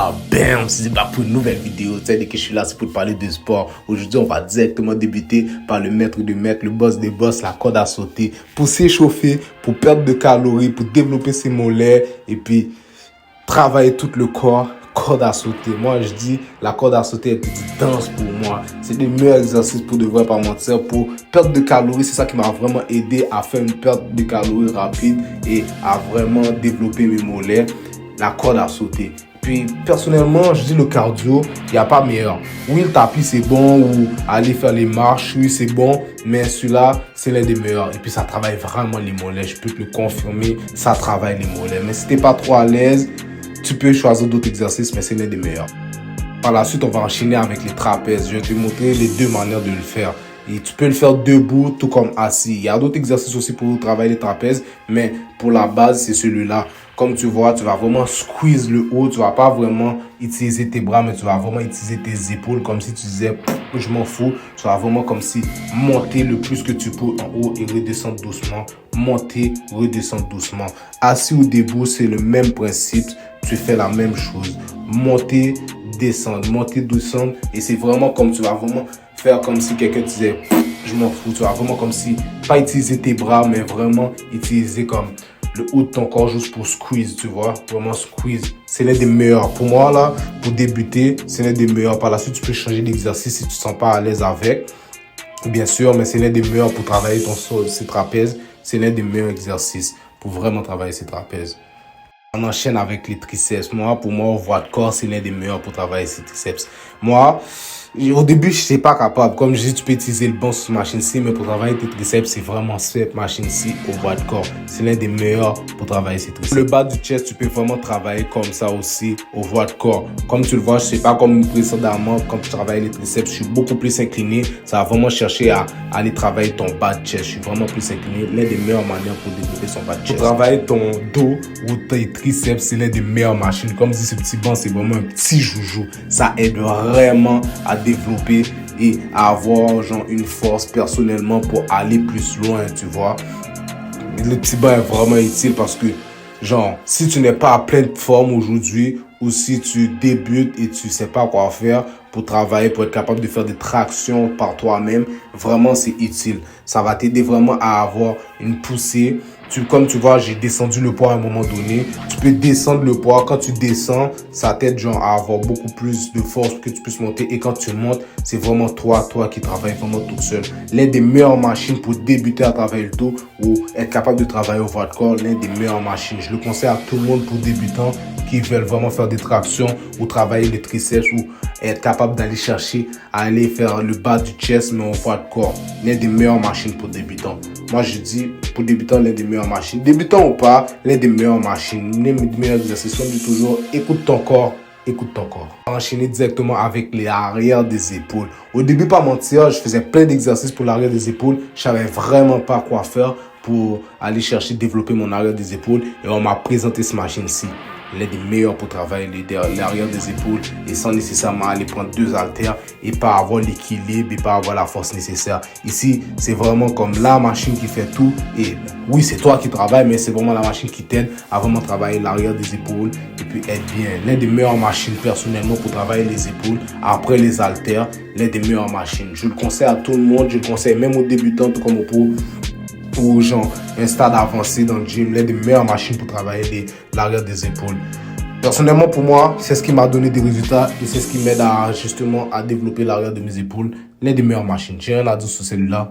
là, bam, c'est pas pour une nouvelle vidéo. Tu sais, dès que je suis là, c'est pour te parler de sport. Aujourd'hui, on va directement débuter par le maître de maître, le boss des boss, la corde à sauter. Pour s'échauffer, pour perdre de calories, pour développer ses mollets et puis travailler tout le corps. Corde à sauter. Moi, je dis, la corde à sauter est une petite danse pour moi. C'est le meilleur exercice pour de vrai, pas mentir. Pour perdre de calories, c'est ça qui m'a vraiment aidé à faire une perte de calories rapide et à vraiment développer mes mollets. La corde à sauter. Puis, personnellement, je dis le cardio, il n'y a pas meilleur. Oui, le tapis, c'est bon, ou aller faire les marches, oui, c'est bon, mais celui-là, c'est l'un des meilleurs. Et puis, ça travaille vraiment les mollets. Je peux te le confirmer, ça travaille les mollets. Mais si t'es pas trop à l'aise, tu peux choisir d'autres exercices, mais c'est l'un des meilleurs. Par la suite, on va enchaîner avec les trapèzes. Je vais te montrer les deux manières de le faire. Et tu peux le faire debout, tout comme assis. Il y a d'autres exercices aussi pour travailler les trapèzes, mais pour la base, c'est celui-là. Comme tu vois, tu vas vraiment squeeze le haut. Tu vas pas vraiment utiliser tes bras, mais tu vas vraiment utiliser tes épaules comme si tu disais, je m'en fous. Tu vas vraiment comme si monter le plus que tu peux en haut et redescendre doucement. Monter, redescendre doucement. Assis ou debout, c'est le même principe. Tu fais la même chose. Monter, descendre. Et c'est vraiment comme tu vas vraiment faire comme si quelqu'un te disait, je m'en fous. Tu vas vraiment comme si, pas utiliser tes bras, mais vraiment utiliser comme le haut de ton corps juste pour squeeze, tu vois. Vraiment squeeze. C'est l'un des meilleurs. Pour moi, là, pour débuter, c'est l'un des meilleurs. Par la suite, tu peux changer d'exercice si tu ne te sens pas à l'aise avec. Bien sûr, mais c'est l'un des meilleurs pour travailler ses trapèzes. C'est l'un des meilleurs exercices pour vraiment travailler ses trapèzes. On enchaîne avec les triceps. Pour moi, au poids de corps, c'est l'un des meilleurs pour travailler ses triceps. Moi, au début, je n'étais pas capable. Comme je dis, tu peux utiliser le banc sur cette machine-ci, mais pour travailler tes triceps, c'est vraiment cette machine-ci au poids de corps. C'est l'un des meilleurs pour travailler ses triceps. Le bas du chest, tu peux vraiment travailler comme ça aussi au poids de corps. Comme tu le vois, je ne sais pas comme précédemment, quand tu travailles les triceps, je suis beaucoup plus incliné. Ça va vraiment chercher à aller travailler ton bas de chest. Je suis vraiment plus incliné. L'une des meilleures manières pour développer son bas de chest. Pour travailler ton dos ou tes triceps, c'est l'une des meilleures machines. Comme dit ce petit banc, c'est vraiment un petit joujou. Ça aide vraiment à développer et à avoir genre une force personnellement pour aller plus loin, tu vois. Le petit banc est vraiment utile parce que genre si tu n'es pas à pleine forme aujourd'hui ou si tu débutes et tu sais pas quoi faire pour travailler, pour être capable de faire des tractions par toi-même, vraiment c'est utile. Ça va t'aider vraiment à avoir une poussée. Comme tu vois, j'ai descendu le poids à un moment donné. Tu peux descendre le poids. Quand tu descends, ça t'aide genre à avoir beaucoup plus de force pour que tu puisses monter. Et quand tu montes, c'est vraiment toi qui travailles vraiment tout seul. L'une des meilleures machines pour débuter à travailler le dos ou être capable de travailler au poids de corps, l'une des meilleures machines. Je le conseille à tout le monde pour débutants qui veulent vraiment faire des tractions ou travailler les triceps ou être capable d'aller chercher à aller faire le bas du chest mais au poids de corps. L'une des meilleures machines pour débutants. Moi, je dis pour débutants, l'une des meilleures machines. Débutant ou pas, l'une des meilleures machines. L'un des meilleurs exercices. Comme je dis toujours, écoute ton corps. Écoute ton corps. Enchaîner directement avec les arrières des épaules. Au début, pas mentir, je faisais plein d'exercices pour l'arrière des épaules. Je savais vraiment pas quoi faire pour aller chercher, développer mon arrière des épaules. Et on m'a présenté cette machine-ci. L'un des meilleurs pour travailler l'arrière des épaules et sans nécessairement aller prendre deux haltères et pas avoir l'équilibre et pas avoir la force nécessaire. Ici, c'est vraiment comme la machine qui fait tout. Et oui, c'est toi qui travailles, mais c'est vraiment la machine qui t'aide à vraiment travailler l'arrière des épaules et puis être bien. L'un des meilleures machines personnellement pour travailler les épaules après les haltères. L'un des meilleures machines. Je le conseille à tout le monde. Je le conseille même aux débutants, tout comme aux pros. Pour genre un stade avancé dans le gym, l'une des meilleures machines pour travailler l'arrière des épaules. Personnellement pour moi, c'est ce qui m'a donné des résultats et c'est ce qui m'aide à justement à développer l'arrière de mes épaules. L'une des meilleures machines. J'ai rien à dire sur celui-là.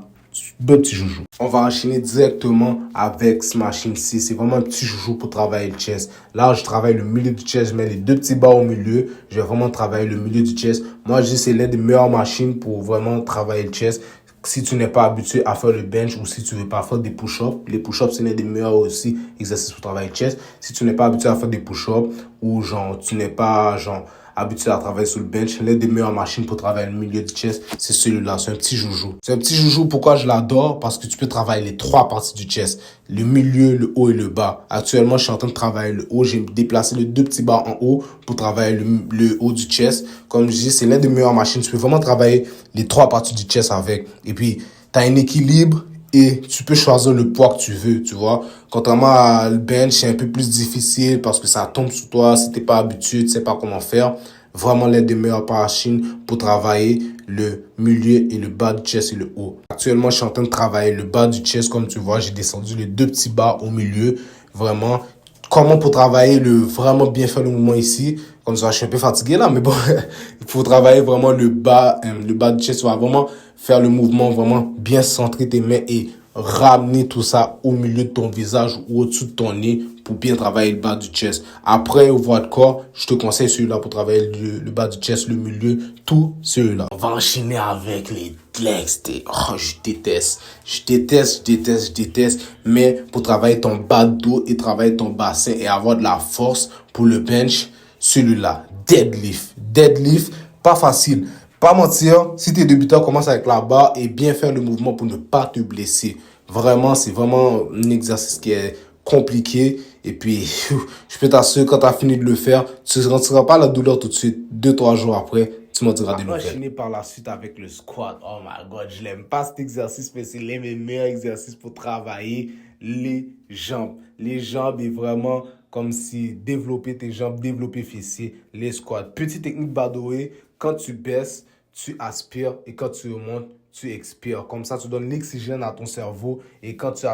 Bon petit joujou. On va enchaîner directement avec cette machine-ci. C'est vraiment un petit joujou pour travailler le chest. Là, je travaille le milieu du chest. Je mets les deux petits bas au milieu. Je vais vraiment travailler le milieu du chest. Moi, je dis c'est l'une des meilleures machines pour vraiment travailler le chest. Si tu n'es pas habitué à faire le bench ou si tu veux pas faire des push-ups, les push-ups c'est l'un des meilleurs aussi exercices pour travailler le chest. Si tu n'es pas habitué à faire des push-ups ou genre tu n'es pas genre habitué à travailler sur le bench, l'une des meilleures machines pour travailler le milieu du chest, c'est celui-là. C'est un petit joujou. C'est un petit joujou. Pourquoi je l'adore? Parce que tu peux travailler les trois parties du chest. Le milieu, le haut et le bas. Actuellement, je suis en train de travailler le haut. J'ai déplacé les deux petits bas en haut pour travailler le haut du chest. Comme je dis, c'est l'une des meilleures machines. Tu peux vraiment travailler les trois parties du chest avec. Et puis, tu as un équilibre et tu peux choisir le poids que tu veux, tu vois. Contrairement à le bench, c'est un peu plus difficile parce que ça tombe sur toi. Si t'es pas habitué, tu sais pas comment faire. Vraiment l'un des meilleurs parachines pour travailler le milieu et le bas du chest et le haut. Actuellement, je suis en train de travailler le bas du chest. Comme tu vois, j'ai descendu les 2 petits bas au milieu. Vraiment, comment pour travailler vraiment bien faire le mouvement ici. Comme ça, je suis un peu fatigué là, mais bon, il faut travailler vraiment le bas du chest. Tu vas vraiment faire le mouvement, vraiment bien centrer tes mains et ramener tout ça au milieu de ton visage ou au-dessus de ton nez pour bien travailler le bas du chest. Après, au poids de corps, je te conseille celui-là pour travailler le bas du chest, le milieu, tout celui-là. On va enchaîner avec les legs. Oh, je déteste. Mais pour travailler ton bas de dos et travailler ton bassin et avoir de la force pour le bench, celui-là, deadlift, pas facile. Pas mentir, si t'es débutant, commence avec la barre et bien faire le mouvement pour ne pas te blesser. Vraiment, c'est vraiment un exercice qui est compliqué. Et puis, je peux t'assurer, quand t'as fini de le faire, tu ne ressentiras pas la douleur tout de suite. 2-3 jours après, tu m'en diras des nouvelles. Enchaîner par la suite avec le squat. Oh my God, je l'aime pas cet exercice, mais c'est l'un des meilleurs exercices pour travailler les jambes. Les jambes est vraiment comme si développer tes jambes, développer fessiers, les squats. Petite technique by the way, quand tu baisses, tu aspires et quand tu remontes, tu expires. Comme ça, tu donnes l'oxygène à ton cerveau et quand tu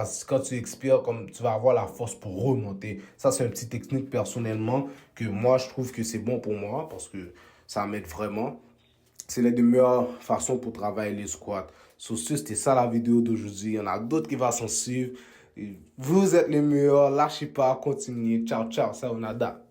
expires, comme tu vas avoir la force pour remonter. Ça, c'est une petite technique personnellement que moi, je trouve que c'est bon pour moi parce que ça m'aide vraiment. C'est l'une des meilleures façons pour travailler les squats. Sur ce, c'était ça la vidéo d'aujourd'hui. Il y en a d'autres qui vont s'en suivre. Vous êtes les meilleurs. Lâchez pas, continuez. Ciao, ciao. Sayonara.